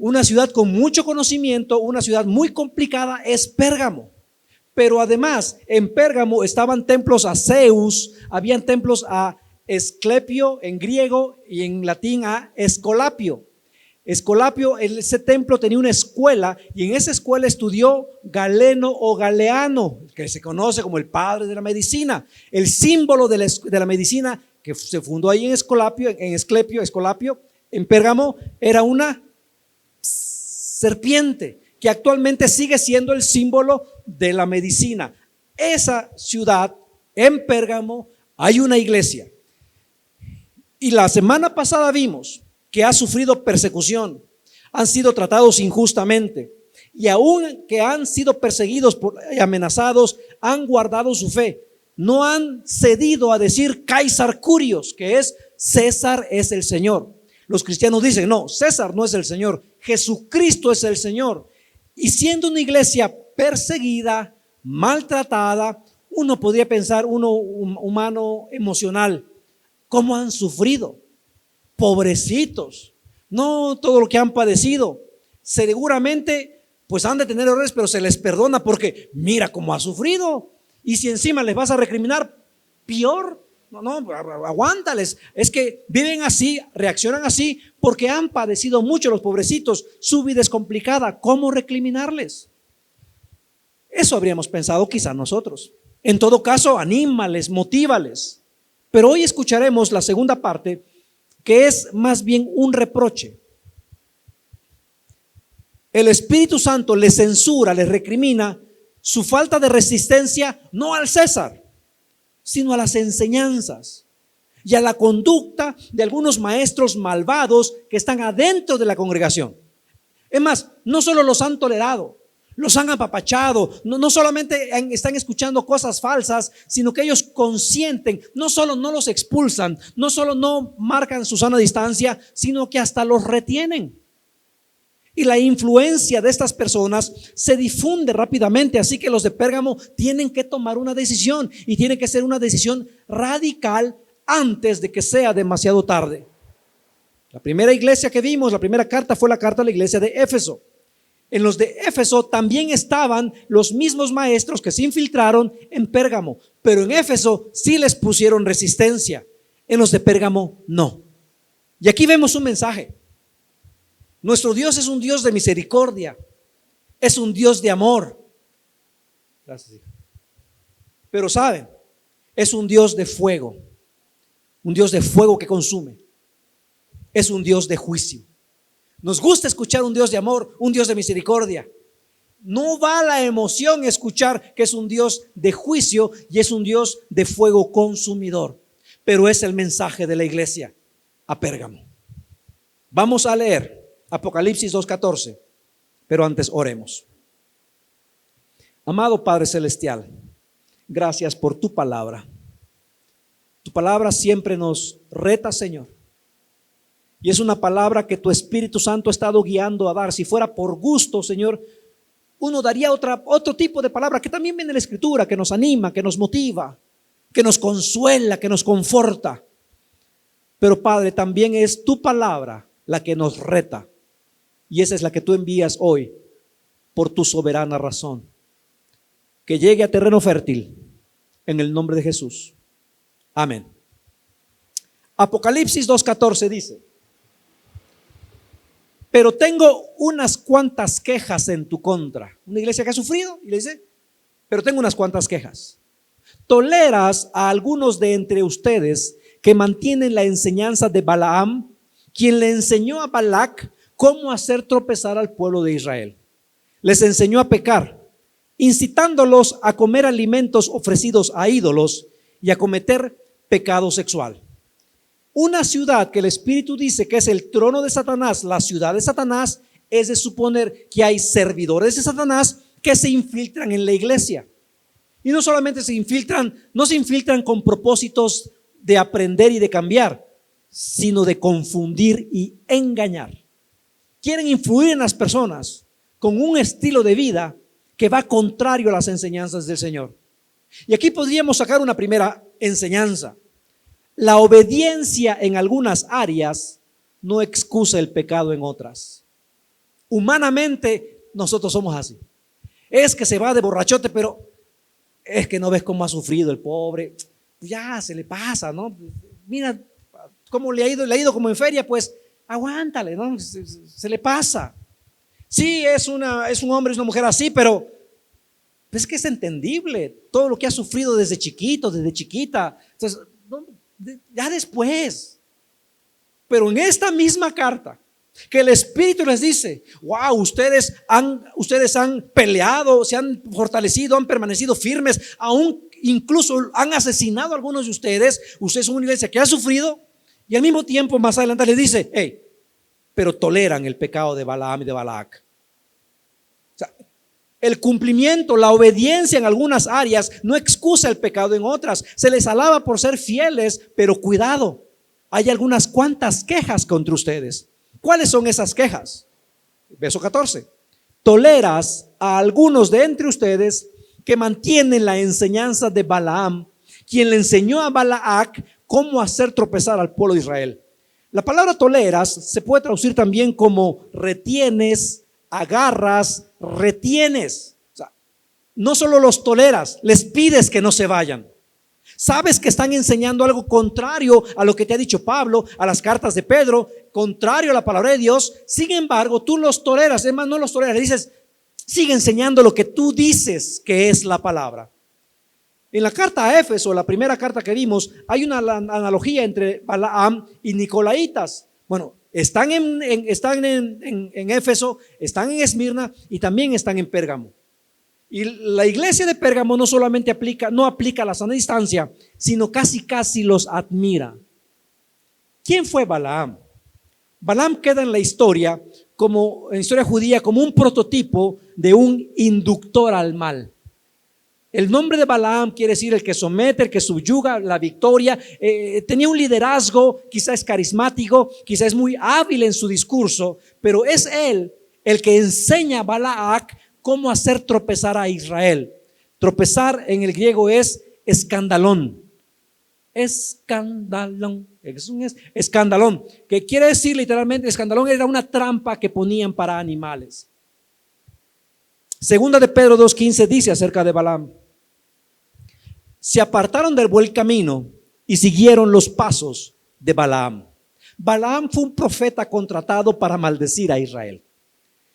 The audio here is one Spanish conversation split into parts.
Una ciudad con mucho conocimiento, una ciudad muy complicada es Pérgamo. Pero además en Pérgamo estaban templos a Zeus, habían templos a Esclepio en griego y en latín a Escolapio. Escolapio, ese templo tenía una escuela y en esa escuela estudió Galeno o Galeano, que se conoce como el padre de la medicina. El símbolo de la medicina que se fundó ahí en Escolapio, en Pérgamo, era una serpiente, que actualmente sigue siendo el símbolo de la medicina. Esa ciudad, en Pérgamo, hay una iglesia. Y la semana pasada vimos que ha sufrido persecución, han sido tratados injustamente, y aun que han sido perseguidos y amenazados, han guardado su fe. No han cedido a decir César Curios, que es César es el Señor. Los cristianos dicen, no, César no es el Señor, Jesucristo es el Señor. Y siendo una iglesia perseguida, maltratada, uno podría pensar, uno humano, emocional, ¿cómo han sufrido? Pobrecitos, no todo lo que han padecido. Seguramente pues han de tener errores, pero se les perdona porque mira cómo ha sufrido. Y si encima les vas a recriminar, peor. No, aguántales. Es que viven así, reaccionan así porque han padecido mucho los pobrecitos. Su vida es complicada. ¿Cómo recriminarles? Eso habríamos pensado quizá nosotros. En todo caso, anímales, motívales. Pero hoy escucharemos la segunda parte, que es más bien un reproche. El Espíritu Santo les censura, les recrimina su falta de resistencia no al César, sino a las enseñanzas y a la conducta de algunos maestros malvados que están adentro de la congregación. Es más, no solo los han tolerado, los han apapachado, no solamente están escuchando cosas falsas, sino que ellos consienten, no solo no los expulsan, no solo no marcan su sana distancia, sino que hasta los retienen. Y la influencia de estas personas se difunde rápidamente, así que los de Pérgamo tienen que tomar una decisión y tiene que ser una decisión radical antes de que sea demasiado tarde. La primera iglesia que vimos, la primera carta fue la carta a la iglesia de Éfeso. En los de Éfeso también estaban los mismos maestros que se infiltraron en Pérgamo, pero en Éfeso sí les pusieron resistencia, en los de Pérgamo no. Y aquí vemos un mensaje. Nuestro Dios es un Dios de misericordia, es un Dios de amor. Gracias, hija. Pero saben, es un Dios de fuego que consume, es un Dios de juicio. Nos gusta escuchar un Dios de amor, un Dios de misericordia. No va la emoción escuchar que es un Dios de juicio y es un Dios de fuego consumidor. Pero es el mensaje de la iglesia a Pérgamo. Vamos a leer Apocalipsis 2:14, pero antes oremos. Amado Padre Celestial, gracias por tu palabra. Tu palabra siempre nos reta, Señor. Y es una palabra que tu Espíritu Santo ha estado guiando a dar. Si fuera por gusto, Señor, uno daría otro tipo de palabra que también viene en la Escritura, que nos anima, que nos motiva, que nos consuela, que nos conforta. Pero Padre, también es tu palabra la que nos reta. Y esa es la que tú envías hoy por tu soberana razón. Que llegue a terreno fértil en el nombre de Jesús. Amén. Apocalipsis 2:14 dice: pero tengo unas cuantas quejas en tu contra. Una iglesia que ha sufrido y le dice: pero tengo unas cuantas quejas. Toleras a algunos de entre ustedes que mantienen la enseñanza de Balaam, quien le enseñó a Balac cómo hacer tropezar al pueblo de Israel. Les enseñó a pecar, incitándolos a comer alimentos ofrecidos a ídolos y a cometer pecado sexual. Una ciudad que el Espíritu dice que es el trono de Satanás, la ciudad de Satanás, es de suponer que hay servidores de Satanás que se infiltran en la iglesia. Y no solamente no se infiltran con propósitos de aprender y de cambiar, sino de confundir y engañar. Quieren influir en las personas con un estilo de vida que va contrario a las enseñanzas del Señor. Y aquí podríamos sacar una primera enseñanza. La obediencia en algunas áreas no excusa el pecado en otras. Humanamente nosotros somos así. Es que se va de borrachote, pero es que no ves cómo ha sufrido el pobre. Ya se le pasa, ¿no? Mira cómo le ha ido como en feria, pues aguántale, ¿no? Se le pasa. Sí, es un hombre, es una mujer así, pero es que es entendible todo lo que ha sufrido desde chiquito, desde chiquita. Entonces, ya después. Pero en esta misma carta, que el Espíritu les dice: wow, ustedes han peleado, se han fortalecido, han permanecido firmes, aún incluso han asesinado a algunos de ustedes. Ustedes son una iglesia que ha sufrido, y al mismo tiempo más adelante les dice: hey, pero toleran el pecado de Balaam y de Balac. O sea, el cumplimiento, la obediencia en algunas áreas no excusa el pecado en otras. Se les alaba por ser fieles, pero cuidado, hay algunas cuantas quejas contra ustedes. ¿Cuáles son esas quejas? Verso 14. Toleras a algunos de entre ustedes que mantienen la enseñanza de Balaam, quien le enseñó a Balac cómo hacer tropezar al pueblo de Israel. La palabra toleras se puede traducir también como retienes, agarras, retienes. O sea, no solo los toleras, les pides que no se vayan. Sabes que están enseñando algo contrario a lo que te ha dicho Pablo, a las cartas de Pedro, contrario a la palabra de Dios. Sin embargo, tú los toleras. Es más, no los toleras, le dices: sigue enseñando lo que tú dices que es la palabra. En la carta a Éfeso, la primera carta que vimos, hay una analogía entre Balaam y Nicolaitas. Bueno, están en Éfeso, están en Esmirna y también están en Pérgamo. Y la iglesia de Pérgamo no solamente no aplica la sana distancia, sino casi los admira. ¿Quién fue Balaam? Balaam queda en la historia, en la historia judía, como un prototipo de un inductor al mal. El nombre de Balaam quiere decir el que somete, el que subyuga, la victoria. Tenía un liderazgo, quizás es carismático, quizás es muy hábil en su discurso, pero es él el que enseña a Balac cómo hacer tropezar a Israel. Tropezar en el griego es escandalón. Escandalón. Es un escandalón, que quiere decir literalmente, escandalón era una trampa que ponían para animales. Segunda de Pedro 2:15 dice acerca de Balaam: se apartaron del buen camino y siguieron los pasos de Balaam. Balaam fue un profeta contratado para maldecir a Israel.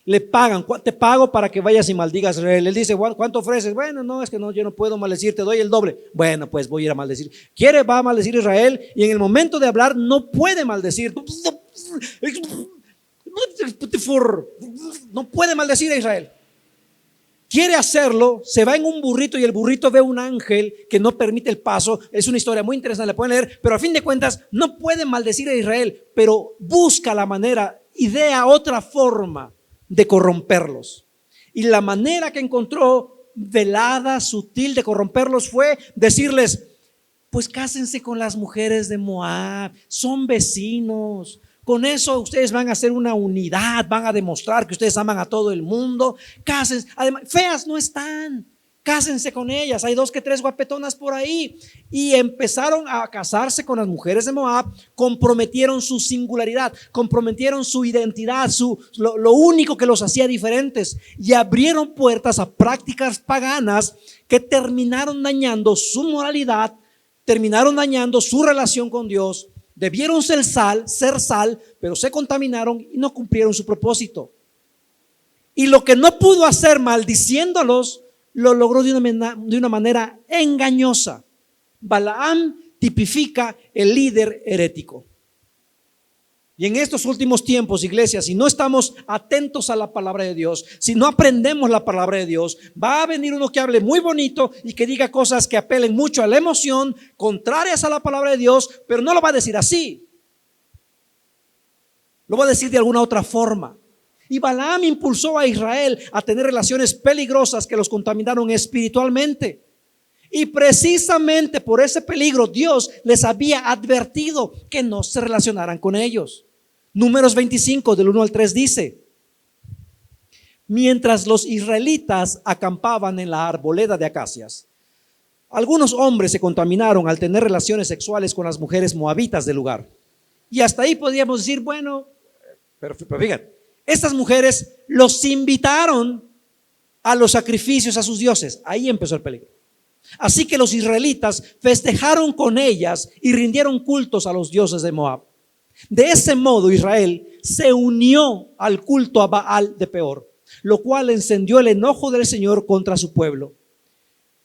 Le pagan: te pago para que vayas y maldigas a Israel. Él dice: ¿cuánto ofreces? Bueno, no, es que no, yo no puedo maldecir, te doy el doble. Bueno, pues voy a ir a maldecir. Va a maldecir a Israel, y en el momento de hablar no puede maldecir. No puede maldecir a Israel. Quiere hacerlo, se va en un burrito y el burrito ve un ángel que no permite el paso. Es una historia muy interesante, la pueden leer, pero a fin de cuentas no puede maldecir a Israel, pero busca la manera, idea otra forma de corromperlos. Y la manera que encontró, velada, sutil, de corromperlos fue decirles: pues cásense con las mujeres de Moab, son vecinos. Con eso ustedes van a hacer una unidad, van a demostrar que ustedes aman a todo el mundo. Cásense, además, feas no están, cásense con ellas. Hay 2 que 3 guapetonas por ahí. Y empezaron a casarse con las mujeres de Moab. Comprometieron su singularidad, comprometieron su identidad, lo único que los hacía diferentes, y abrieron puertas a prácticas paganas que terminaron dañando su moralidad, terminaron dañando su relación con Dios. Debieron ser sal, pero se contaminaron y no cumplieron su propósito. Y lo que no pudo hacer maldiciéndolos, lo logró de una manera engañosa. Balaam tipifica el líder herético. Y en estos últimos tiempos, iglesia, si no estamos atentos a la palabra de Dios, si no aprendemos la palabra de Dios, va a venir uno que hable muy bonito y que diga cosas que apelen mucho a la emoción, contrarias a la palabra de Dios, pero no lo va a decir así. Lo va a decir de alguna otra forma. Y Balaam impulsó a Israel a tener relaciones peligrosas que los contaminaron espiritualmente. Y precisamente por ese peligro Dios les había advertido que no se relacionaran con ellos. Números 25 del 1 al 3 dice: mientras los israelitas acampaban en la arboleda de acacias, algunos hombres se contaminaron al tener relaciones sexuales con las mujeres moabitas del lugar. Y hasta ahí podríamos decir, bueno, pero fíjate, Estas mujeres los invitaron a los sacrificios a sus dioses. Ahí empezó el peligro. Así que los israelitas festejaron con ellas y rindieron cultos a los dioses de Moab. De ese modo Israel se unió al culto a Baal de Peor, lo cual encendió el enojo del Señor contra su pueblo.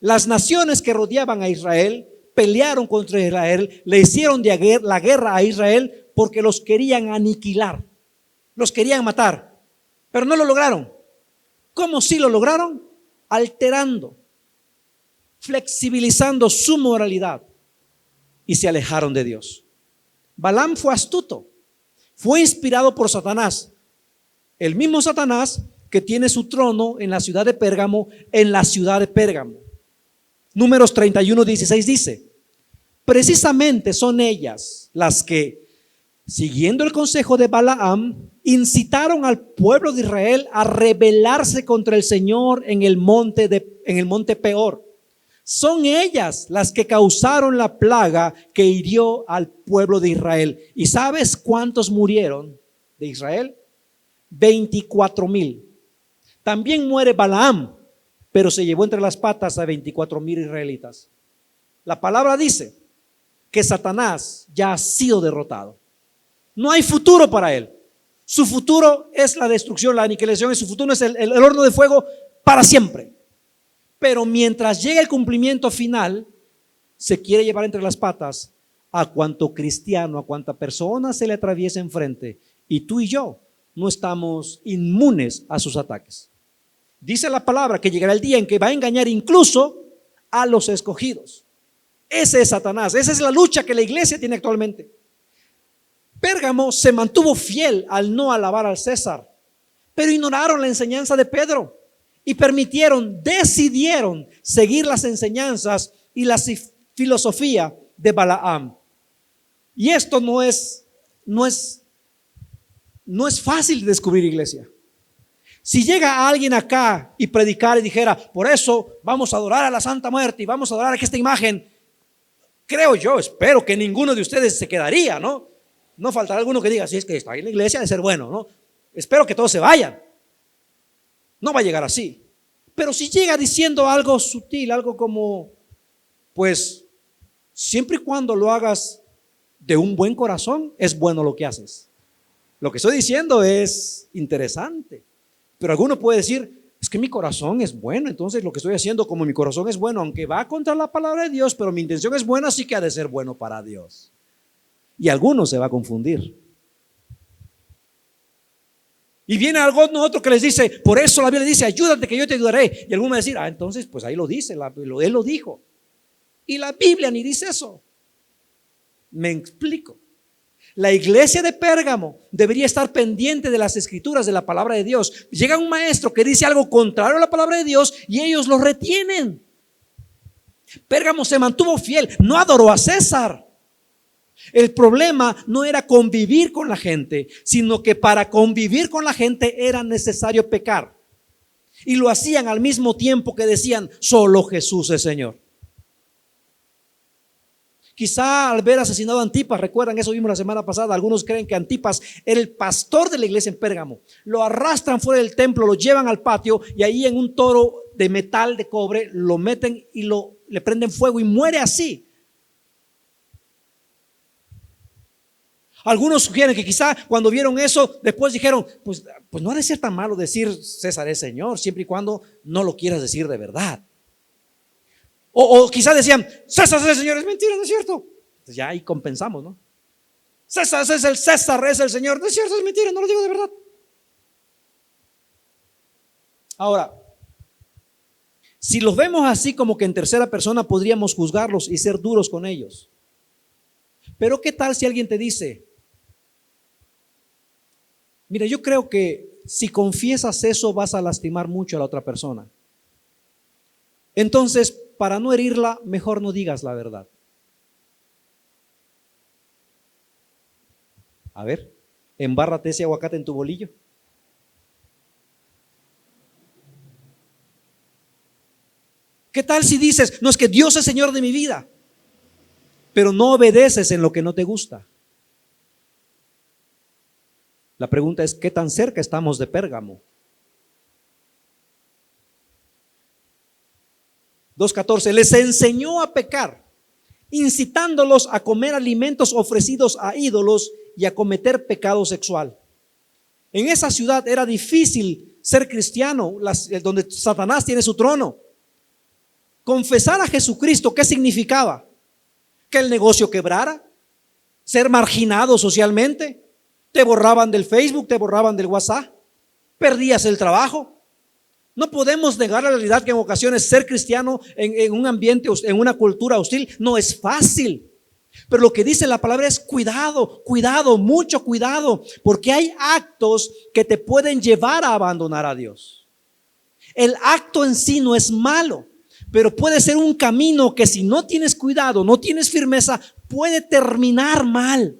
Las naciones que rodeaban a Israel pelearon contra Israel, le hicieron la guerra a Israel porque los querían aniquilar, los querían matar, pero no lo lograron. ¿Cómo sí lo lograron? Alterando, flexibilizando su moralidad, y se alejaron de Dios. Balaam fue astuto, fue inspirado por Satanás, el mismo Satanás que tiene su trono en la ciudad de Pérgamo, Números 31:16 dice: precisamente son ellas las que, siguiendo el consejo de Balaam, incitaron al pueblo de Israel a rebelarse contra el Señor en el monte Peor. Son ellas las que causaron la plaga que hirió al pueblo de Israel. ¿Y sabes cuántos murieron de Israel? 24,000. También muere Balaam, pero se llevó entre las patas a 24,000 israelitas. La palabra dice que Satanás ya ha sido derrotado. No hay futuro para él. Su futuro es la destrucción, la aniquilación, y su futuro es el horno de fuego para siempre. Pero mientras llegue el cumplimiento final, se quiere llevar entre las patas a cuanto cristiano, a cuanta persona se le atraviesa enfrente. Y tú y yo no estamos inmunes a sus ataques. Dice la palabra que llegará el día en que va a engañar incluso a los escogidos. Ese es Satanás. Esa es la lucha que la iglesia tiene actualmente. Pérgamo se mantuvo fiel al no alabar al César, pero ignoraron la enseñanza de Pedro y decidieron seguir las enseñanzas y la filosofía de Balaam. Y esto no es fácil de descubrir, iglesia. Si llega alguien acá y predicar y dijera: por eso vamos a adorar a la Santa Muerte y vamos a adorar a esta imagen, espero que ninguno de ustedes se quedaría, ¿no? No faltará alguno que diga: si es que está ahí en la iglesia, de ser bueno, ¿no? Espero que todos se vayan. No va a llegar así. Pero si llega diciendo algo sutil, algo como, pues, siempre y cuando lo hagas de un buen corazón, es bueno lo que haces. Lo que estoy diciendo es interesante. Pero alguno puede decir: es que mi corazón es bueno, entonces lo que estoy haciendo, como mi corazón es bueno, aunque va contra la palabra de Dios, pero mi intención es buena, así que ha de ser bueno para Dios. Y alguno se va a confundir. Y viene otro que les dice: por eso la Biblia dice: ayúdate que yo te ayudaré. Y alguno va a decir: entonces pues ahí lo dice, él lo dijo. Y la Biblia ni dice eso. Me explico. La iglesia de Pérgamo debería estar pendiente de las escrituras, de la palabra de Dios. Llega un maestro que dice algo contrario a la palabra de Dios y ellos lo retienen. Pérgamo se mantuvo fiel, no adoró a César. El problema no era convivir con la gente, sino que para convivir con la gente era necesario pecar. Y lo hacían al mismo tiempo que decían: solo Jesús es Señor. Quizá al ver asesinado a Antipas, recuerdan, eso vimos la semana pasada, algunos creen que Antipas era el pastor de la iglesia en Pérgamo. Lo arrastran fuera del templo, lo llevan al patio y ahí en un toro de metal, de cobre, lo meten y le prenden fuego y muere así. Algunos sugieren que quizá cuando vieron eso, después dijeron: pues no ha de ser tan malo decir César es Señor, siempre y cuando no lo quieras decir de verdad. O quizá decían: César es el Señor, es mentira, no es cierto. Entonces ya ahí compensamos, ¿no? César es el Señor, no es cierto, es mentira, no lo digo de verdad. Ahora, si los vemos así como que en tercera persona, podríamos juzgarlos y ser duros con ellos. Pero ¿qué tal si alguien te dice: mira, yo creo que si confiesas eso vas a lastimar mucho a la otra persona? Entonces, para no herirla, mejor no digas la verdad. A ver, embárrate ese aguacate en tu bolillo. ¿Qué tal si dices: no, es que Dios es Señor de mi vida, pero no obedeces en lo que no te gusta? La pregunta es, ¿qué tan cerca estamos de Pérgamo? 2:14, les enseñó a pecar, incitándolos a comer alimentos ofrecidos a ídolos y a cometer pecado sexual. En esa ciudad era difícil ser cristiano, donde Satanás tiene su trono. Confesar a Jesucristo, ¿qué significaba? Que el negocio quebrara, ser marginado socialmente, te borraban del Facebook, te borraban del WhatsApp, perdías el trabajo. No podemos negar la realidad que en ocasiones ser cristiano en un ambiente, en una cultura hostil, no es fácil. Pero lo que dice la palabra es cuidado, cuidado, mucho cuidado, porque hay actos que te pueden llevar a abandonar a Dios. El acto en sí no es malo, pero puede ser un camino que si no tienes cuidado, no tienes firmeza, puede terminar mal.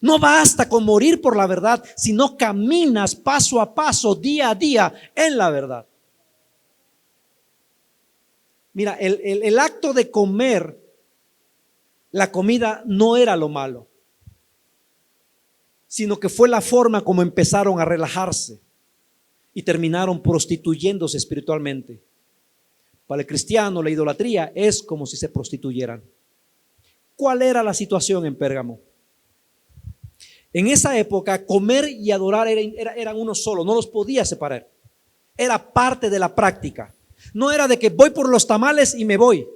No basta con morir por la verdad, sino caminas paso a paso, día a día en la verdad. Mira, el acto de comer la comida no era lo malo, sino que fue la forma como empezaron a relajarse y terminaron prostituyéndose espiritualmente. Para el cristiano, la idolatría es como si se prostituyeran. ¿Cuál era la situación en Pérgamo? En esa época, comer y adorar eran uno solo, no los podía separar. Era parte de la práctica. No era de que voy por los tamales y me voy,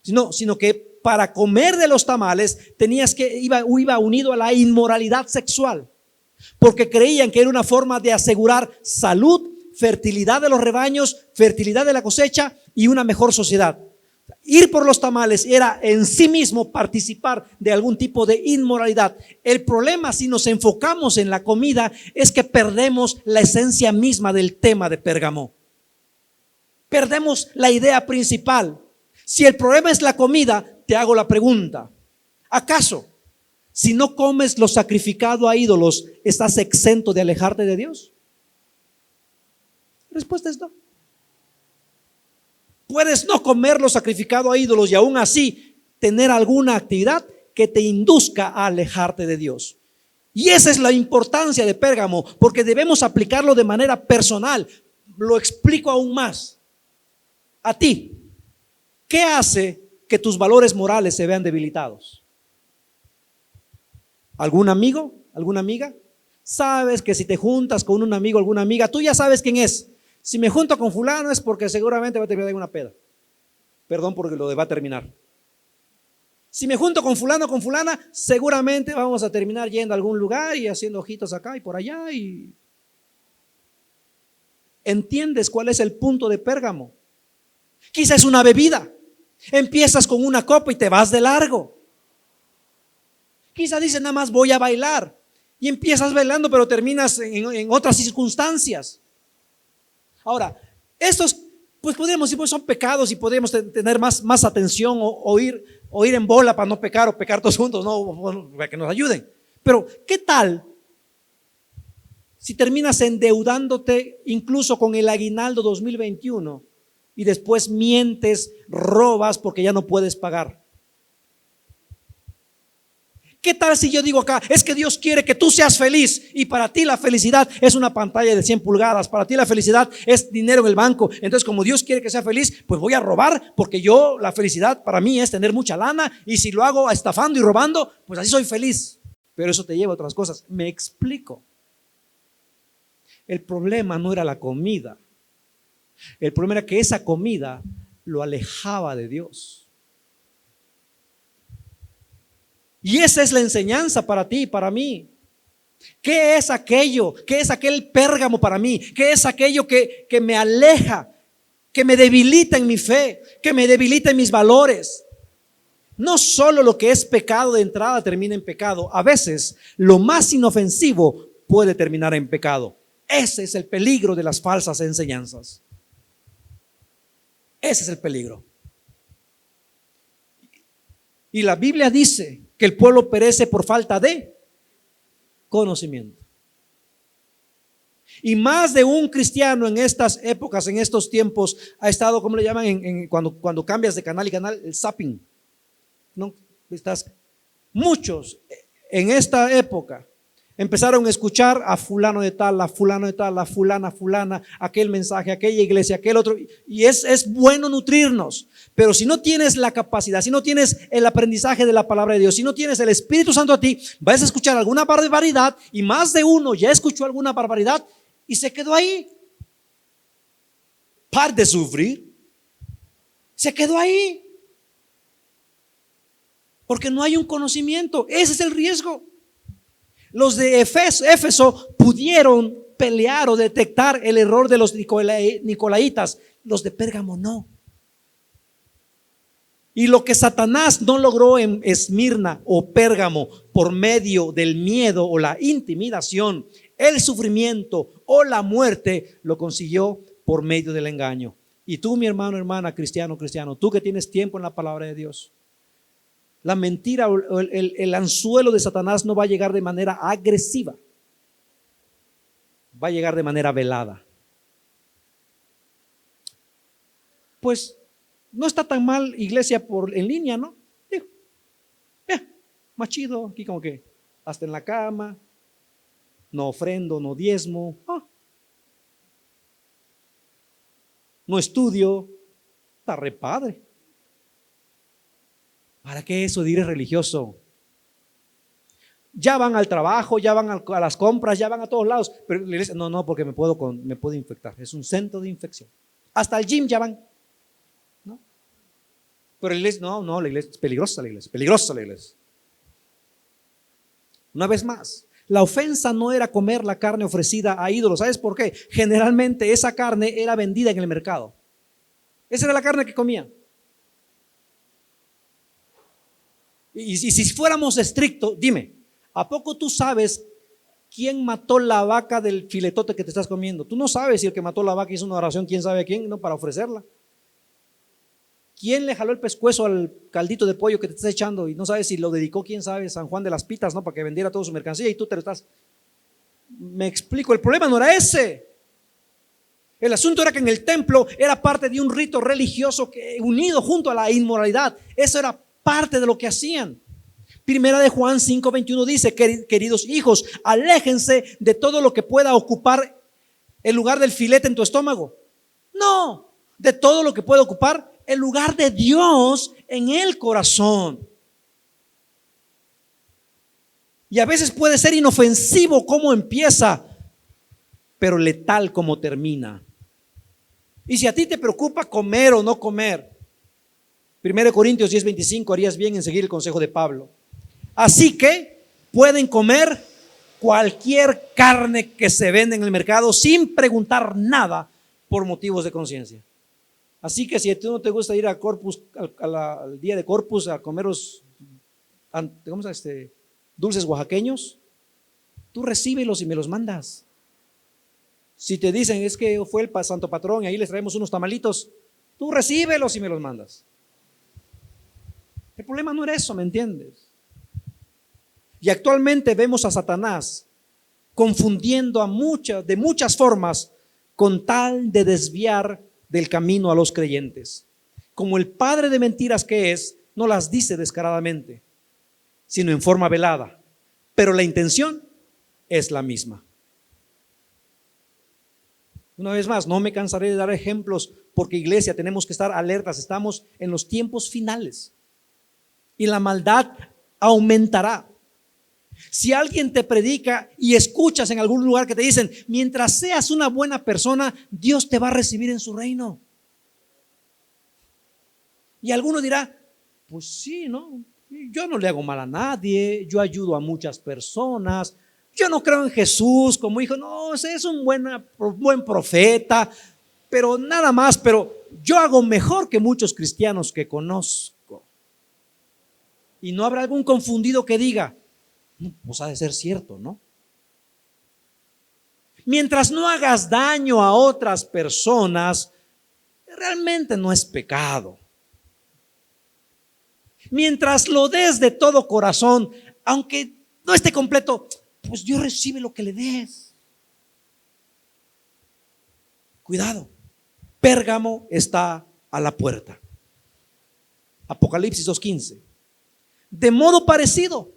sino que para comer de los tamales iba unido a la inmoralidad sexual, porque creían que era una forma de asegurar salud, fertilidad de los rebaños, fertilidad de la cosecha y una mejor sociedad. Ir por los tamales era en sí mismo participar de algún tipo de inmoralidad. El problema, si nos enfocamos en la comida, es que perdemos la esencia misma del tema de Pérgamo. Perdemos la idea principal. Si el problema es la comida, te hago la pregunta: ¿acaso si no comes lo sacrificado a ídolos, estás exento de alejarte de Dios? La respuesta es no. Puedes no comer lo sacrificado a ídolos y aún así tener alguna actividad que te induzca a alejarte de Dios. Y esa es la importancia de Pérgamo, porque debemos aplicarlo de manera personal. Lo explico aún más. A ti, ¿qué hace que tus valores morales se vean debilitados? ¿Algún amigo? ¿Alguna amiga? Sabes que si te juntas con un amigo, alguna amiga, tú ya sabes quién es. Si me junto con fulano es porque seguramente va a terminar en una peda. Perdón porque lo va a terminar. Si me junto con fulano o con fulana, seguramente vamos a terminar yendo a algún lugar y haciendo ojitos acá y por allá. ¿Entiendes cuál es el punto de Pérgamo? Quizás es una bebida. Empiezas con una copa y te vas de largo. Quizás dices nada más voy a bailar y empiezas bailando pero terminas en otras circunstancias. Ahora, estos pues podríamos decir pues son pecados y podemos tener más atención o ir en bola para no pecar o pecar todos juntos, no, para que nos ayuden. Pero ¿qué tal si terminas endeudándote incluso con el aguinaldo 2021 y después mientes, robas porque ya no puedes pagar? ¿Qué tal si yo digo acá, es que Dios quiere que tú seas feliz y para ti la felicidad es una pantalla de 100 pulgadas, para ti la felicidad es dinero en el banco? Entonces como Dios quiere que sea feliz, pues voy a robar porque la felicidad para mí es tener mucha lana y si lo hago estafando y robando, pues así soy feliz. Pero eso te lleva a otras cosas. Me explico. El problema no era la comida. El problema era que esa comida lo alejaba de Dios. Y esa es la enseñanza para ti y para mí. ¿Qué es aquello? ¿Qué es aquel Pérgamo para mí? ¿Qué es aquello que me aleja, que me debilita en mi fe, que me debilita en mis valores? No solo lo que es pecado de entrada termina en pecado. A veces lo más inofensivo puede terminar en pecado. Ese es el peligro de las falsas enseñanzas. Ese es el peligro. Y la Biblia dice que el pueblo perece por falta de conocimiento. Y más de un cristiano en estas épocas, en estos tiempos, ha estado, ¿cómo le llaman? Cuando cambias de canal y canal, el zapping. ¿No? Muchos en esta época Empezaron a escuchar a fulano de tal, a fulano de tal, a fulana, aquel mensaje, aquella iglesia, aquel otro. Y es bueno nutrirnos. Pero si no tienes la capacidad, si no tienes el aprendizaje de la palabra de Dios, si no tienes el Espíritu Santo a ti, vas a escuchar alguna barbaridad, y más de uno ya escuchó alguna barbaridad y se quedó ahí. Par de sufrir, se quedó ahí. Porque no hay un conocimiento. Ese es el riesgo. Los de Éfeso pudieron pelear o detectar el error de los nicolaitas. Los de Pérgamo no. Y lo que Satanás no logró en Esmirna o Pérgamo por medio del miedo o la intimidación, el sufrimiento o la muerte, lo consiguió por medio del engaño. Y tú, mi hermano, hermana, cristiano, tú que tienes tiempo en la palabra de Dios, la mentira o el anzuelo de Satanás no va a llegar de manera agresiva, va a llegar de manera velada. Pues no está tan mal iglesia en línea, ¿no? Digo, más chido, aquí como que hasta en la cama, no ofrendo, no diezmo, no estudio, está re padre. ¿Para qué eso de ir religioso? Ya van al trabajo, ya van a las compras, ya van a todos lados, pero la iglesia, no, porque me puedo infectar, es un centro de infección. Hasta el gym ya van, ¿no? Pero la iglesia, no, la iglesia es peligrosa, peligrosa la iglesia. Una vez más, la ofensa no era comer la carne ofrecida a ídolos. ¿Sabes por qué? Generalmente esa carne era vendida en el mercado. Esa era la carne que comían. Y si fuéramos estrictos, dime, ¿a poco tú sabes quién mató la vaca del filetote que te estás comiendo? Tú no sabes si el que mató la vaca hizo una oración, quién sabe a quién, no, para ofrecerla. ¿Quién le jaló el pescuezo al caldito de pollo que te estás echando? Y no sabes si lo dedicó, quién sabe, San Juan de las Pitas, ¿no? Para que vendiera toda su mercancía y tú te lo estás. Me explico, el problema no era ese. El asunto era que en el templo era parte de un rito religioso unido junto a la inmoralidad. Eso era parte de lo que hacían. Primera de Juan 5:21 dice: queridos hijos, aléjense de todo lo que pueda ocupar el lugar del filete en tu estómago. No, de todo lo que pueda ocupar el lugar de Dios en el corazón. Y a veces puede ser inofensivo como empieza, pero letal como termina. Y si a ti te preocupa comer o no comer, 1 Corintios 10:25, harías bien en seguir el consejo de Pablo. Así que pueden comer cualquier carne que se vende en el mercado sin preguntar nada por motivos de conciencia. Así que si a ti no te gusta ir a Corpus, al día de Corpus, a comeros dulces oaxaqueños, tú recíbelos y me los mandas. Si te dicen es que fue el santo patrón y ahí les traemos unos tamalitos, tú recíbelos y me los mandas. El problema no era eso, ¿me entiendes? Y actualmente vemos a Satanás confundiendo de muchas formas con tal de desviar del camino a los creyentes. Como el padre de mentiras que es, no las dice descaradamente, sino en forma velada, pero la intención es la misma. Una vez más, no me cansaré de dar ejemplos porque, iglesia, tenemos que estar alertas. Estamos en los tiempos finales y la maldad aumentará. Si alguien te predica y escuchas en algún lugar que te dicen: mientras seas una buena persona, Dios te va a recibir en su reino. Y alguno dirá: pues sí, ¿no? Yo no le hago mal a nadie, yo ayudo a muchas personas, yo no creo en Jesús como hijo, no, es un buen profeta, pero nada más, pero yo hago mejor que muchos cristianos que conozco. Y no habrá algún confundido que diga: pues ha de ser cierto, ¿no? Mientras no hagas daño a otras personas, realmente no es pecado. Mientras lo des de todo corazón, aunque no esté completo, pues Dios recibe lo que le des. Cuidado, Pérgamo está a la puerta. Apocalipsis 2:15. De modo parecido,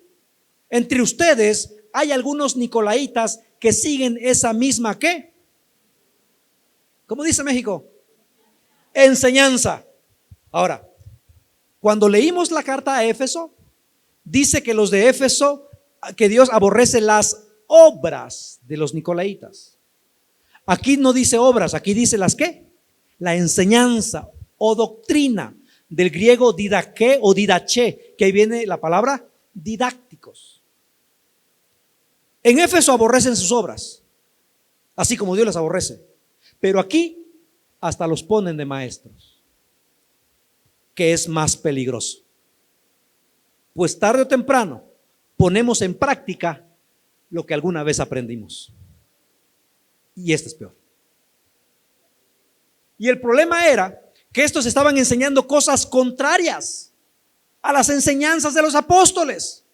entre ustedes hay algunos nicolaitas que siguen esa misma, ¿qué? ¿Cómo dice México? Enseñanza. Ahora, cuando leímos la carta a Éfeso, dice que los de Éfeso, que Dios aborrece las obras de los nicolaitas. Aquí no dice obras, aquí dice las ¿qué? La enseñanza o doctrina, del griego didaché o didaché, que ahí viene la palabra didácticos. En Éfeso aborrecen sus obras, así como Dios las aborrece, pero aquí hasta los ponen de maestros, que es más peligroso. Pues tarde o temprano ponemos en práctica lo que alguna vez aprendimos. Y este es peor. Y el problema era que estos estaban enseñando cosas contrarias a las enseñanzas de los apóstoles.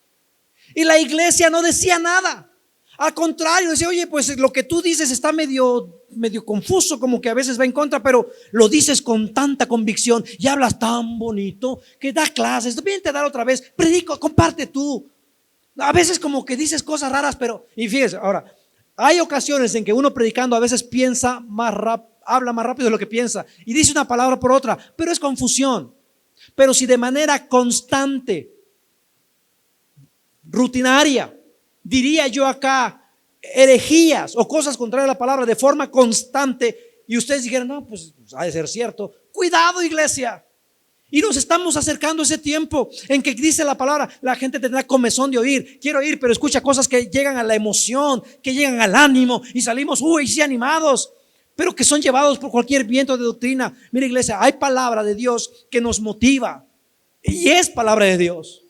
Y la iglesia no decía nada. Al contrario, decía, oye, pues lo que tú dices está medio confuso, como que a veces va en contra, pero lo dices con tanta convicción y hablas tan bonito que da clases. Bien te dar otra vez, predico, comparte tú. A veces como que dices cosas raras, pero, y fíjese, ahora, hay ocasiones en que uno predicando a veces piensa más rápido, habla más rápido de lo que piensa y dice una palabra por otra, pero es confusión. Pero si de manera constante, rutinaria, diría yo acá, herejías o cosas contrarias a la palabra de forma constante, y ustedes dijeran, no, pues ha de ser cierto. Cuidado, iglesia. Y nos estamos acercando a ese tiempo en que dice la palabra, la gente tendrá comezón de oír. Quiero oír, pero escucha cosas que llegan a la emoción, que llegan al ánimo y salimos, sí, animados, pero que son llevados por cualquier viento de doctrina. Mira, iglesia, hay palabra de Dios que nos motiva y es palabra de Dios.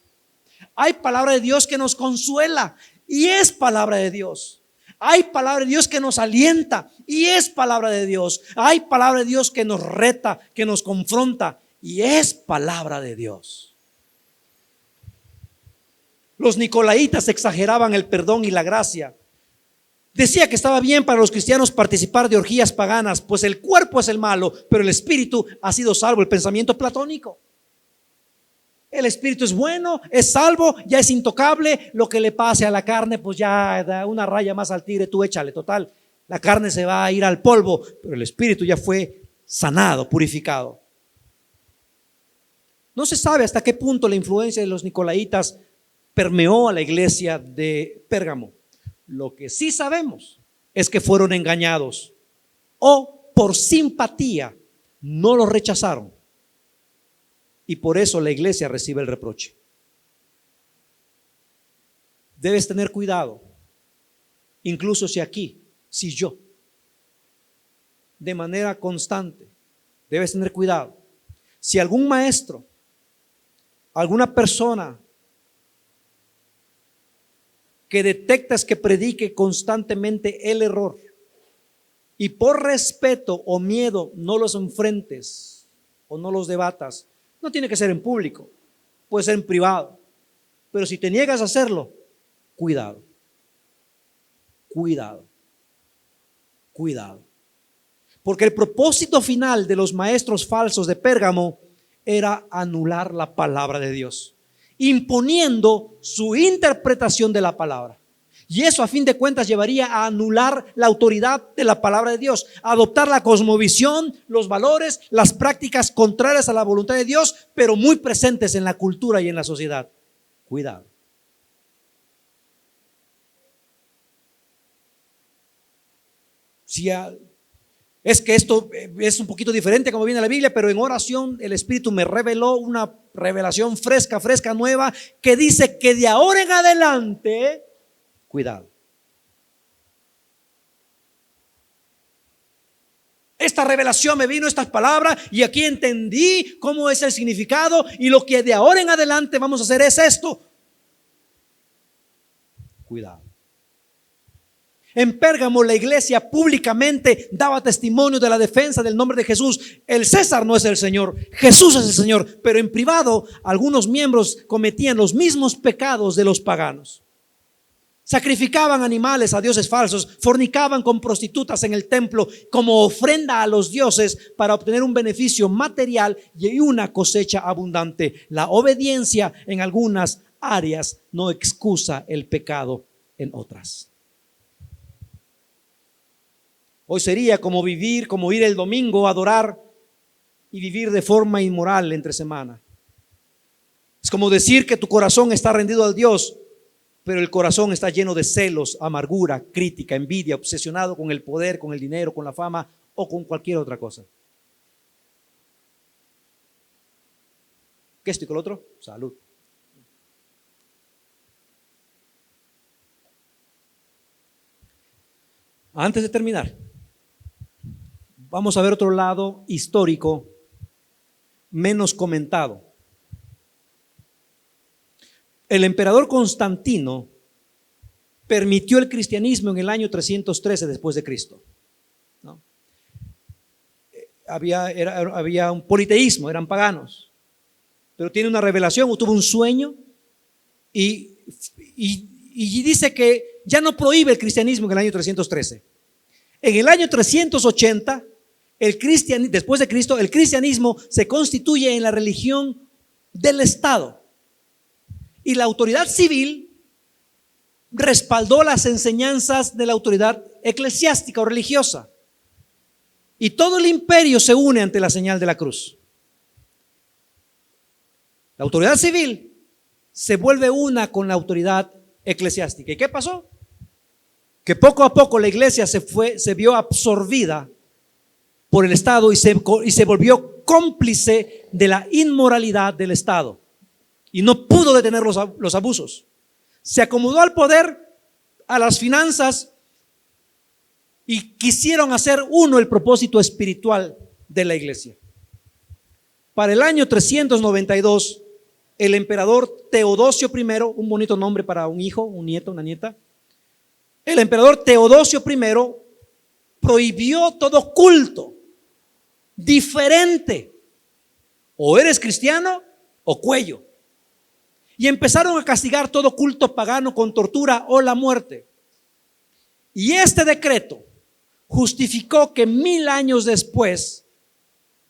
Hay palabra de Dios que nos consuela y es palabra de Dios. Hay palabra de Dios que nos alienta y es palabra de Dios. Hay palabra de Dios que nos reta, que nos confronta y es palabra de Dios. Los nicolaitas exageraban el perdón y la gracia. Decía que estaba bien para los cristianos participar de orgías paganas, pues el cuerpo es el malo, pero el espíritu ha sido salvo. El pensamiento platónico. El espíritu es bueno, es salvo, ya es intocable. Lo que le pase a la carne, pues ya da una raya más al tigre, tú échale, total. La carne se va a ir al polvo, pero el espíritu ya fue sanado, purificado. No se sabe hasta qué punto la influencia de los nicolaitas permeó a la iglesia de Pérgamo. Lo que sí sabemos es que fueron engañados o por simpatía no los rechazaron. Y por eso la iglesia recibe el reproche. Debes tener cuidado, incluso si yo, de manera constante, debes tener cuidado. Si algún maestro, alguna persona que detectas que predique constantemente el error y por respeto o miedo no los enfrentes o no los debatas, no tiene que ser en público, puede ser en privado, pero si te niegas a hacerlo, cuidado, cuidado, cuidado, porque el propósito final de los maestros falsos de Pérgamo era anular la palabra de Dios, imponiendo su interpretación de la palabra. Y eso a fin de cuentas llevaría a anular la autoridad de la palabra de Dios, a adoptar la cosmovisión, los valores, las prácticas contrarias a la voluntad de Dios, pero muy presentes en la cultura y en la sociedad. Cuidado. Es que esto es un poquito diferente como viene la Biblia, pero en oración el Espíritu me reveló una revelación fresca, nueva, que dice que de ahora en adelante, cuidado. Esta revelación me vino, estas palabras, y aquí entendí cómo es el significado, y lo que de ahora en adelante vamos a hacer es esto. Cuidado. En Pérgamo la iglesia públicamente daba testimonio de la defensa del nombre de Jesús. El César no es el Señor, Jesús es el Señor. Pero en privado algunos miembros cometían los mismos pecados de los paganos. Sacrificaban animales a dioses falsos, fornicaban con prostitutas en el templo como ofrenda a los dioses para obtener un beneficio material y una cosecha abundante. La obediencia en algunas áreas no excusa el pecado en otras. Hoy sería como ir el domingo a adorar y vivir de forma inmoral entre semana. Es como decir que tu corazón está rendido a Dios, pero el corazón está lleno de celos, amargura, crítica, envidia, obsesionado con el poder, con el dinero, con la fama o con cualquier otra cosa. ¿Qué esto y con lo otro? Salud. Antes de terminar, vamos a ver otro lado histórico menos comentado. El emperador Constantino permitió el cristianismo en el año 313 después de Cristo, ¿no? Había un politeísmo, eran paganos, pero tiene una revelación o tuvo un sueño y dice que ya no prohíbe el cristianismo en el año 313. En el año 380, después de Cristo, el cristianismo se constituye en la religión del Estado. Y la autoridad civil respaldó las enseñanzas de la autoridad eclesiástica o religiosa. Y todo el imperio se une ante la señal de la cruz. La autoridad civil se vuelve una con la autoridad eclesiástica. ¿Y qué pasó? Que poco a poco la iglesia se vio absorbida por el Estado y se volvió cómplice de la inmoralidad del Estado. Y no pudo detener los abusos. Se acomodó al poder, a las finanzas, y quisieron hacer uno el propósito espiritual de la iglesia. Para el año 392, el emperador Teodosio I, un bonito nombre para un hijo, un nieto, una nieta, el emperador Teodosio I prohibió todo culto diferente. O eres cristiano o cuello. Y empezaron a castigar todo culto pagano con tortura o la muerte. Y este decreto justificó que 1000 años después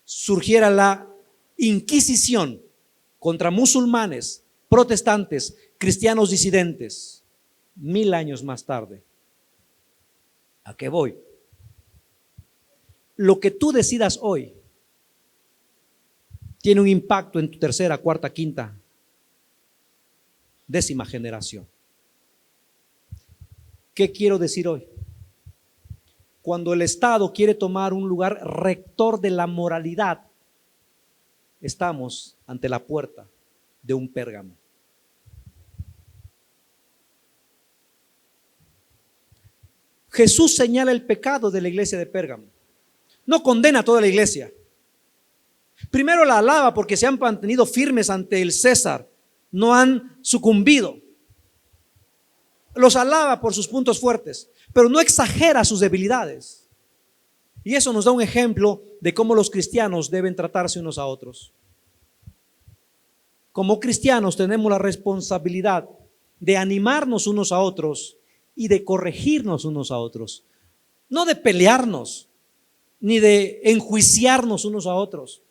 surgiera la Inquisición contra musulmanes, protestantes, cristianos disidentes. 1000 años más tarde. ¿A qué voy? Lo que tú decidas hoy tiene un impacto en tu tercera, cuarta, quinta, décima generación. ¿Qué quiero decir hoy? Cuando el Estado quiere tomar un lugar rector de la moralidad, estamos ante la puerta de un Pérgamo. Jesús señala el pecado de la iglesia de Pérgamo. No condena a toda la iglesia. Primero la alaba porque se han mantenido firmes ante el César, no han sucumbido. Los alaba por sus puntos fuertes, pero no exagera sus debilidades. Y eso nos da un ejemplo de cómo los cristianos deben tratarse unos a otros. Como cristianos tenemos la responsabilidad de animarnos unos a otros y de corregirnos unos a otros. No de pelearnos, ni de enjuiciarnos unos a otros,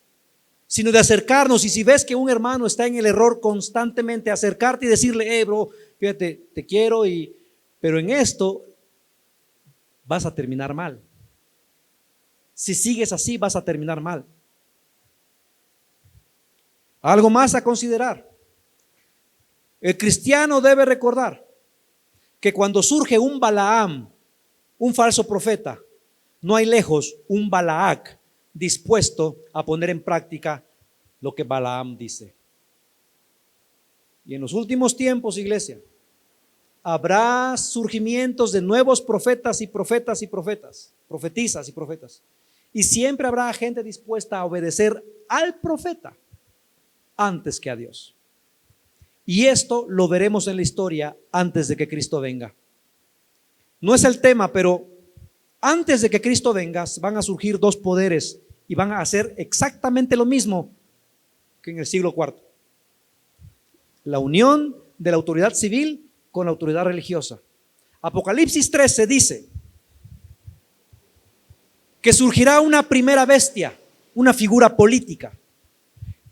sino de acercarnos. Y si ves que un hermano está en el error, constantemente acercarte y decirle: bro, fíjate, te quiero, pero en esto vas a terminar mal. Si sigues así, vas a terminar mal. Algo más a considerar. El cristiano debe recordar que cuando surge un Balaam, un falso profeta, no hay lejos un Balaac dispuesto a poner en práctica lo que Balaam dice. Y en los últimos tiempos, iglesia, habrá surgimientos de nuevos profetas y profetas y profetas, profetizas y profetas. Y siempre habrá gente dispuesta a obedecer al profeta antes que a Dios. Y esto lo veremos en la historia antes de que Cristo venga. No es el tema, pero antes de que Cristo venga van a surgir dos poderes y van a hacer exactamente lo mismo que en el siglo IV. La unión de la autoridad civil con la autoridad religiosa. Apocalipsis 13 dice que surgirá una primera bestia, una figura política,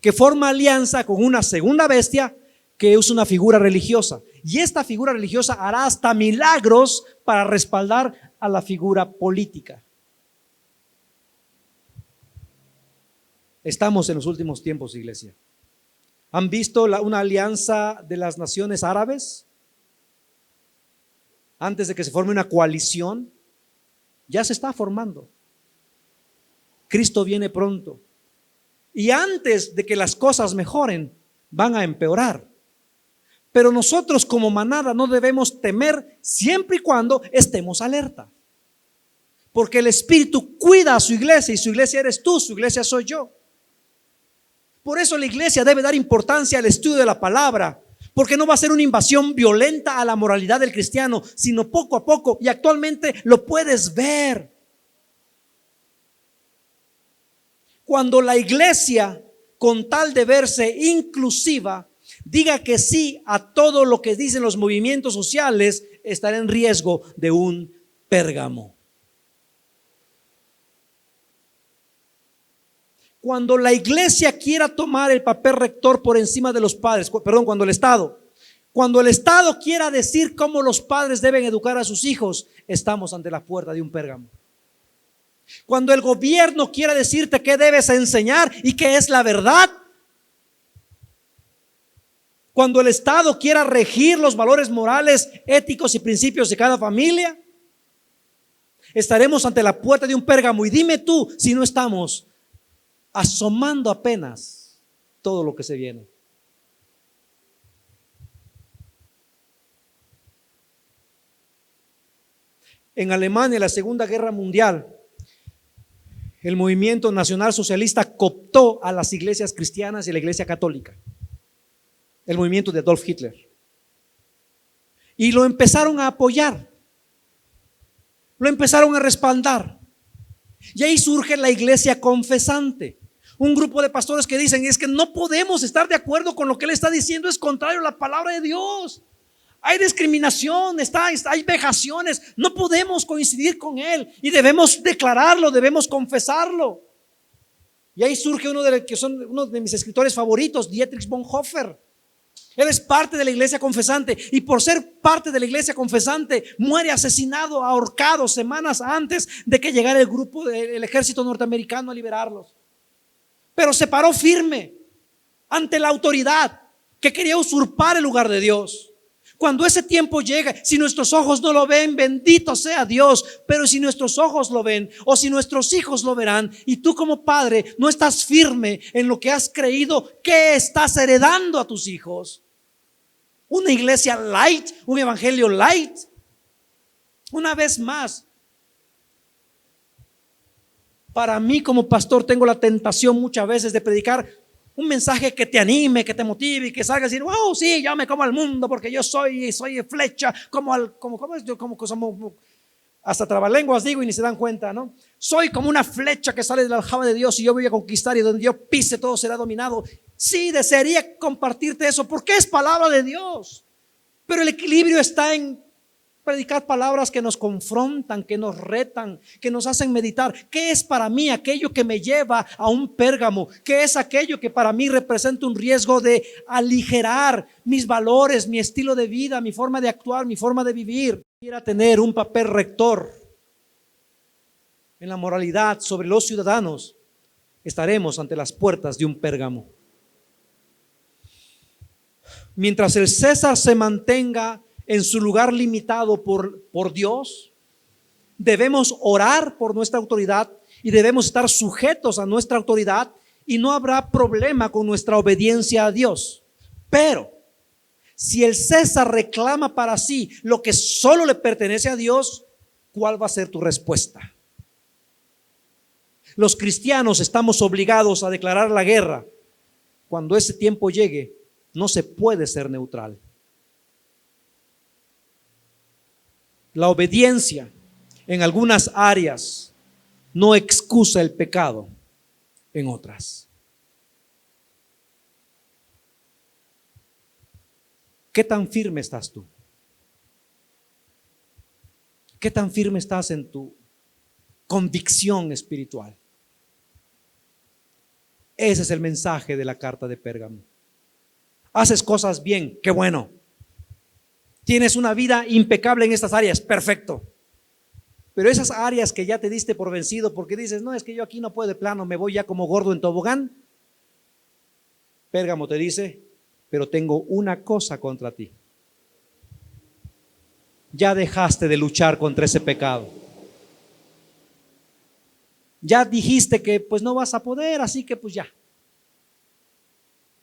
que forma alianza con una segunda bestia que es una figura religiosa. y esta figura religiosa hará hasta milagros para respaldar a la figura política. Estamos en los últimos tiempos, iglesia. ¿Han visto una alianza de las naciones árabes? Antes de que se forme una coalición, ya se está formando. Cristo viene pronto. Y antes de que las cosas mejoren, van a empeorar. Pero nosotros como manada no debemos temer siempre y cuando estemos alerta. Porque el Espíritu cuida a su iglesia y su iglesia eres tú, su iglesia soy yo. Por eso la iglesia debe dar importancia al estudio de la palabra, porque no va a ser una invasión violenta a la moralidad del cristiano, sino poco a poco, y actualmente lo puedes ver. Cuando la iglesia, con tal de verse inclusiva, diga que sí a todo lo que dicen los movimientos sociales, estará en riesgo de un Pérgamo. Cuando la iglesia quiera tomar el papel rector por encima de los padres, cuando el Estado quiera decir cómo los padres deben educar a sus hijos, estamos ante la puerta de un Pérgamo. Cuando el gobierno quiera decirte qué debes enseñar y qué es la verdad, cuando el Estado quiera regir los valores morales, éticos y principios de cada familia, estaremos ante la puerta de un Pérgamo. Y dime tú si no estamos asomando apenas todo lo que se viene. En Alemania, en la Segunda Guerra Mundial, el movimiento nacional socialista cooptó a las iglesias cristianas y a la iglesia católica, el movimiento de Adolf Hitler, y lo empezaron a apoyar, lo empezaron a respaldar, y ahí surge la iglesia confesante, un grupo de pastores que dicen: es que no podemos estar de acuerdo con lo que él está diciendo, es contrario a la palabra de Dios. Hay discriminación, hay vejaciones, no podemos coincidir con él y debemos declararlo, debemos confesarlo. Y ahí surge uno de mis escritores favoritos, Dietrich Bonhoeffer. Él es parte de la iglesia confesante y por ser parte de la iglesia confesante muere asesinado, ahorcado semanas antes de que llegara el ejército norteamericano a liberarlos. Pero se paró firme ante la autoridad que quería usurpar el lugar de Dios. Cuando ese tiempo llega, si nuestros ojos no lo ven, bendito sea Dios. Pero si nuestros ojos lo ven, o si nuestros hijos lo verán, y tú como padre no estás firme en lo que has creído, ¿qué estás heredando a tus hijos? Una iglesia light, un evangelio light. Una vez más, para mí como pastor tengo la tentación muchas veces de predicar un mensaje que te anime, que te motive y que salga a decir: wow, sí, yo me como al mundo porque yo soy flecha, hasta trabalenguas digo y ni se dan cuenta, ¿no? Soy como una flecha que sale de la aljaba de Dios y yo voy a conquistar, y donde yo pise todo será dominado. Sí, desearía compartirte eso porque es palabra de Dios, pero el equilibrio está en predicar palabras que nos confrontan, que nos retan, que nos hacen meditar. ¿Qué es para mí aquello que me lleva a un Pérgamo? ¿Qué es aquello que para mí representa un riesgo de aligerar mis valores, mi estilo de vida, mi forma de actuar, mi forma de vivir? Quiera tener un papel rector en la moralidad sobre los ciudadanos, estaremos ante las puertas de un Pérgamo. Mientras el César se mantenga en su lugar limitado por Dios, debemos orar por nuestra autoridad y debemos estar sujetos a nuestra autoridad, y no habrá problema con nuestra obediencia a Dios. Pero si el César reclama para sí lo que solo le pertenece a Dios, ¿cuál va a ser tu respuesta? Los cristianos estamos obligados a declarar la guerra. Cuando ese tiempo llegue, no se puede ser neutral. La obediencia en algunas áreas no excusa el pecado en otras. ¿Qué tan firme estás tú? ¿Qué tan firme estás en tu convicción espiritual? Ese es el mensaje de la carta de Pérgamo. Haces cosas bien, qué bueno. Tienes una vida impecable en estas áreas, perfecto. Pero esas áreas que ya te diste por vencido porque dices, no, es que yo aquí no puedo de plano, me voy ya como gordo en tobogán. Pérgamo te dice, pero tengo una cosa contra ti. Ya dejaste de luchar contra ese pecado. Ya dijiste que pues no vas a poder, así que pues ya.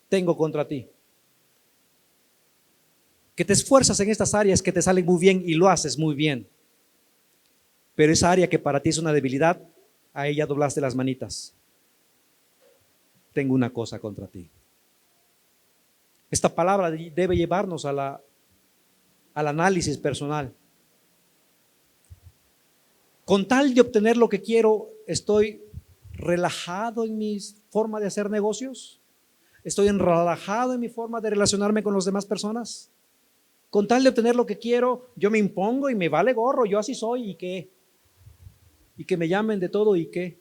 Tengo contra ti. Que te esfuerzas en estas áreas que te salen muy bien y lo haces muy bien. Pero esa área que para ti es una debilidad, a ella doblaste las manitas. Tengo una cosa contra ti. Esta palabra debe llevarnos al análisis personal. Con tal de obtener lo que quiero, ¿estoy relajado en mi forma de hacer negocios? ¿Estoy relajado en mi forma de relacionarme con las demás personas? Con tal de obtener lo que quiero, yo me impongo y me vale gorro, yo así soy, ¿y qué? Y que me llamen de todo, ¿y qué?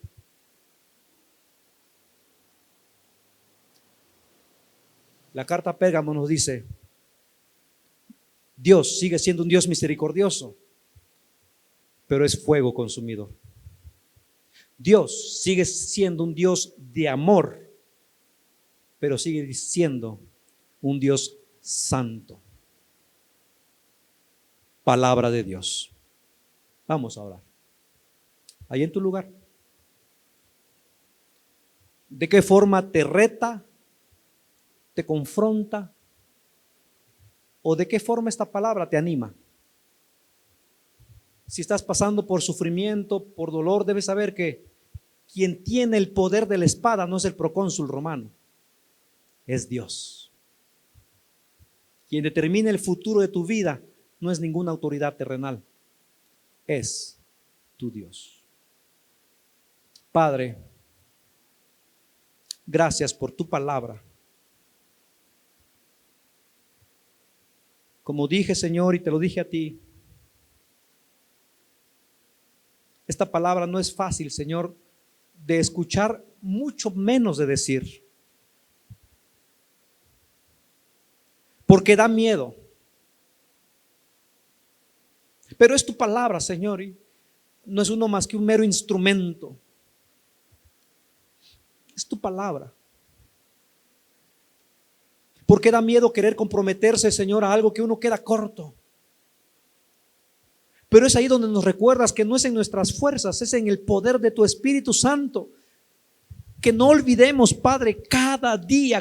La carta a Pérgamo nos dice, Dios sigue siendo un Dios misericordioso, pero es fuego consumidor. Dios sigue siendo un Dios de amor, pero sigue siendo un Dios santo. Palabra de Dios. Vamos a orar. Ahí en tu lugar. ¿De qué forma te reta, te confronta? ¿O de qué forma esta palabra te anima? Si estás pasando por sufrimiento, por dolor, debes saber que quien tiene el poder de la espada no es el procónsul romano, es Dios. Quien determina el futuro de tu vida no es ninguna autoridad terrenal, es tu Dios. Padre, gracias por tu palabra. Como dije, Señor, y te lo dije a ti, esta palabra no es fácil, Señor, de escuchar, mucho menos de decir, porque da miedo. Pero es tu palabra, Señor, y no es uno más que un mero instrumento. Es tu palabra. Porque da miedo querer comprometerse, Señor, a algo que uno queda corto. Pero es ahí donde nos recuerdas que no es en nuestras fuerzas, es en el poder de tu Espíritu Santo. Que no olvidemos, Padre, cada día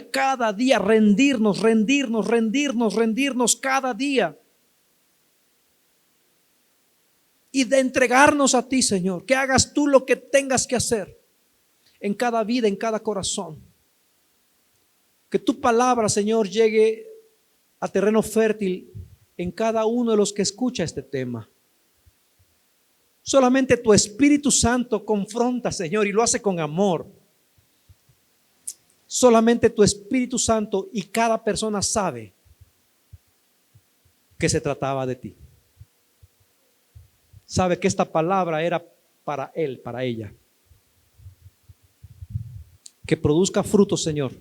rendirnos cada día. Y de entregarnos a ti, Señor, que hagas tú lo que tengas que hacer en cada vida, en cada corazón. Que tu palabra, Señor, llegue a terreno fértil en cada uno de los que escucha este tema. Solamente tu Espíritu Santo confronta, Señor, y lo hace con amor. Solamente tu Espíritu Santo y cada persona sabe que se trataba de ti. Sabe que esta palabra era para él, para ella. Que produzca fruto, Señor,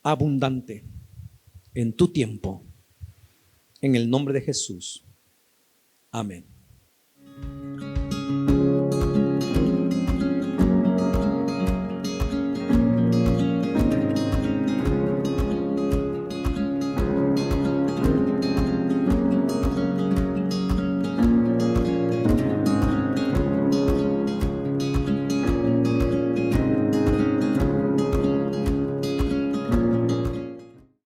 abundante en tu tiempo. En el nombre de Jesús. Amén.